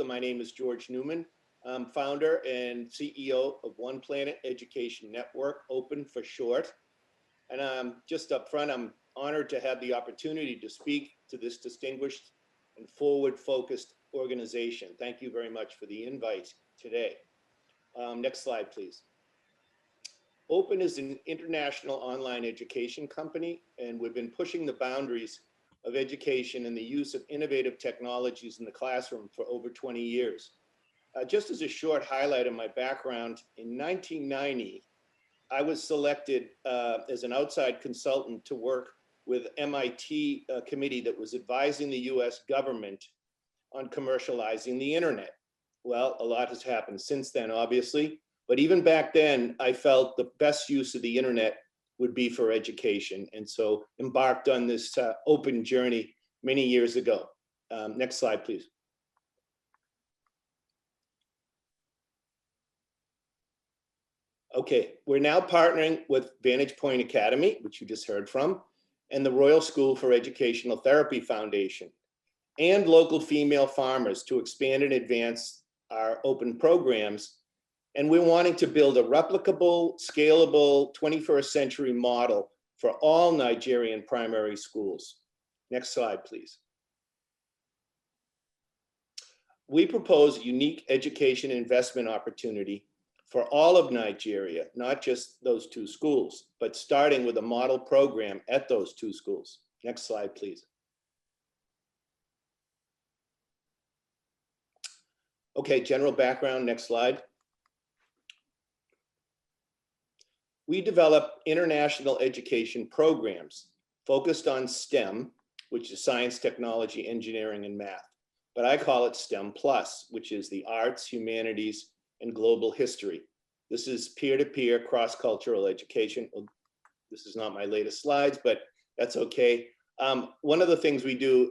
My name is George Newman. I'm founder and CEO of One Planet Education Network, Open for short. And just up front, I'm honored to have the opportunity to speak to this distinguished and forward-focused organization. Thank you very much for the invite today. Next slide, please. Open is an international online education company, and we've been pushing the boundaries of education and the use of innovative technologies in the classroom for over 20 years. Just as a short highlight of my background, in 1990, I was selected as an outside consultant to work with MIT committee that was advising the US government on commercializing the internet. Well, a lot has happened since then, obviously, but even back then, I felt the best use of the internet would be for education, and so embarked on this open journey many years ago. Next slide, please. Okay, we're now partnering with Vantage Point Academy, which you just heard from, and the Royal School for Educational Therapy Foundation, and local female farmers to expand and advance our open programs. And we're wanting to build a replicable, scalable 21st century model for all Nigerian primary schools. Next slide, please. We propose a unique education investment opportunity for all of Nigeria, not just those two schools, but starting with a model program at those two schools. Next slide, please. Okay, general background, next slide. We develop international education programs focused on STEM, which is science, technology, engineering, and math. But I call it STEM Plus, which is the arts, humanities, and global history. This is peer-to-peer cross-cultural education. This is not my latest slides, but that's okay. One of the things we do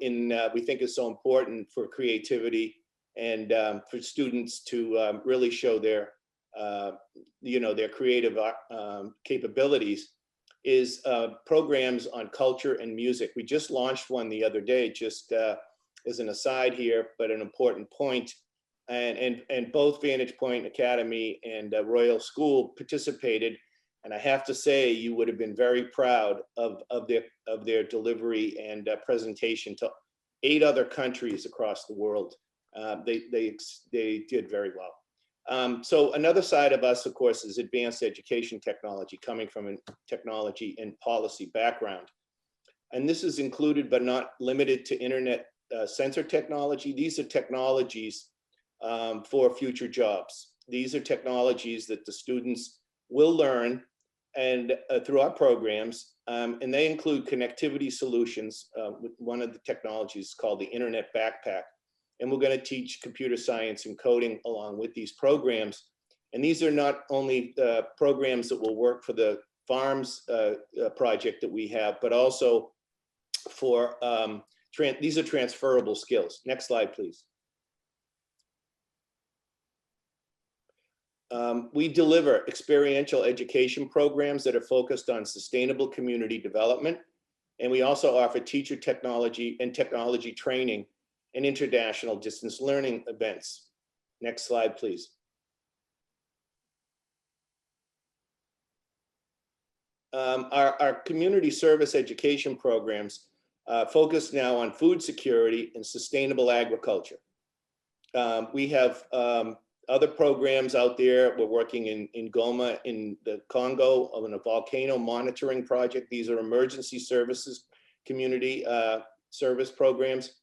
we think is so important for creativity and for students to really show their their creative capabilities is programs on culture and music. We just launched one the other day, just as an aside here, but an important point. And both Vantage Point Academy and Royal School participated. And I have to say, you would have been very proud of their delivery and presentation to 8 other countries across the world. They did very well. So another side of us, of course, is advanced education technology, coming from a technology and policy background. And this is included, but not limited to internet sensor technology. These are technologies for future jobs. These are technologies that the students will learn and through our programs, and they include connectivity solutions. One of the technologies is called the Internet Backpack. And we're going to teach computer science and coding along with these programs. And these are not only programs that will work for the farms project that we have, but also for, these are transferable skills. Next slide, please. We deliver experiential education programs that are focused on sustainable community development. And we also offer teacher technology and technology training and international distance learning events. Next slide, please. Our community service education programs focus now on food security and sustainable agriculture. We have other programs out there. We're working in Goma in the Congo on a volcano monitoring project. These are emergency services, community service programs.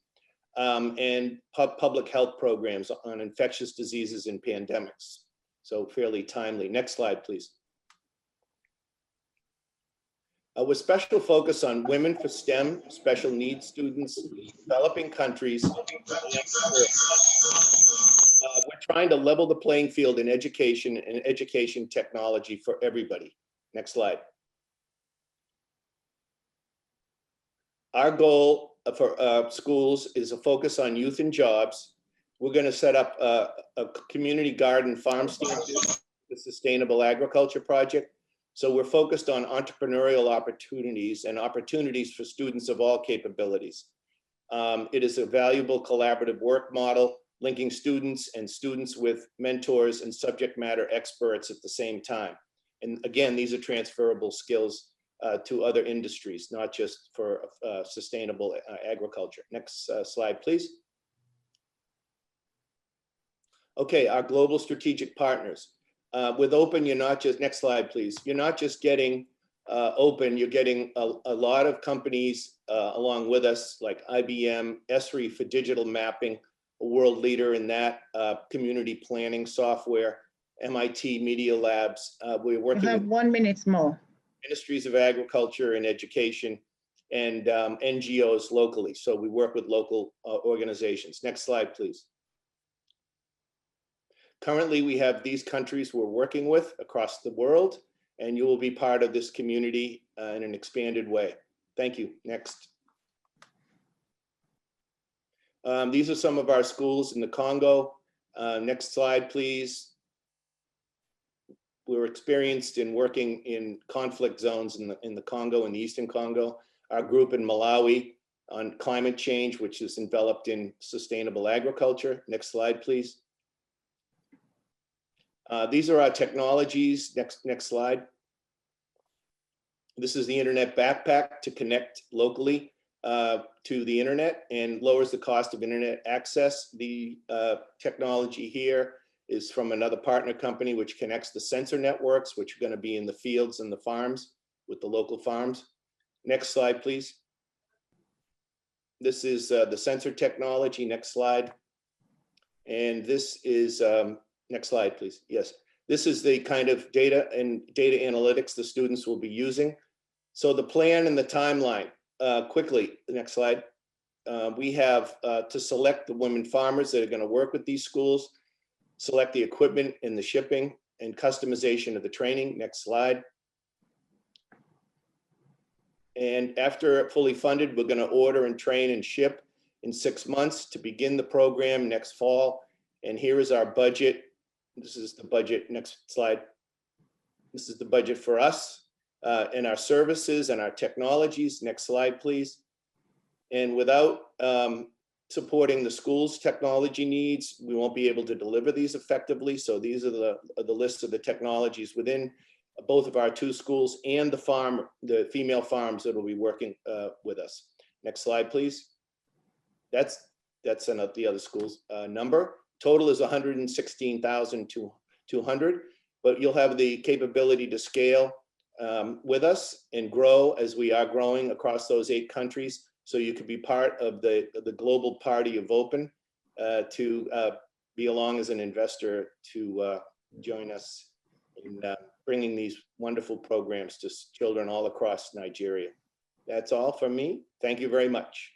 And public health programs on infectious diseases and pandemics. So fairly timely. Next slide, please. With special focus on women for STEM, special needs students, developing countries. We're trying to level the playing field in education and education technology for everybody. Next slide. Our goal for schools is a focus on youth and jobs. We're going to set up a community garden farm stand, the Sustainable Agriculture Project. So we're focused on entrepreneurial opportunities and opportunities for students of all capabilities. It is a valuable collaborative work model linking students with mentors and subject matter experts at the same time. And again, these are transferable skills to other industries, not just for sustainable agriculture. Next slide, please. Okay, our global strategic partners. With Open, you're not just, next slide, please. You're not just getting Open, you're getting a lot of companies along with us, like IBM, Esri for digital mapping, a world leader in that, community planning software, MIT Media Labs. We're working you have with 1 minute more. Ministries of Agriculture and Education and NGOs locally. So we work with local organizations. Next slide, please. Currently, we have these countries we're working with across the world, and you will be part of this community in an expanded way. Thank you. Next. These are some of our schools in the Congo. Next slide, please. We're experienced in working in conflict zones in the Congo, in the Eastern Congo. Our group in Malawi on climate change, which is enveloped in sustainable agriculture. Next slide, please. These are our technologies. Next slide. This is the internet backpack to connect locally to the internet and lowers the cost of internet access. The technology here is from another partner company which connects the sensor networks, which are going to be in the fields and the farms with the local farms. Next slide, please. This is the sensor technology. Next slide. And this is, next slide, please. Yes. This is the kind of data and data analytics the students will be using. So the plan and the timeline, quickly, the next slide. We have to select the women farmers that are going to work with these schools, select the equipment and the shipping and customization of the training. Next slide. And after fully funded, we're going to order and train and ship in 6 months to begin the program next fall. And here is our budget. This is the budget. Next slide. This is the budget for us and our services and our technologies. Next slide, please. And without supporting the school's technology needs, we won't be able to deliver these effectively. So these are the list of the technologies within both of our 2 schools and the female farms that will be working with us. Next slide, please. That's the other school's number. Total is 116,200, but you'll have the capability to scale with us and grow as we are growing across those 8 countries. So you could be part of the global party of Open to be along as an investor to join us in bringing these wonderful programs to children all across Nigeria. That's all from me. Thank you very much.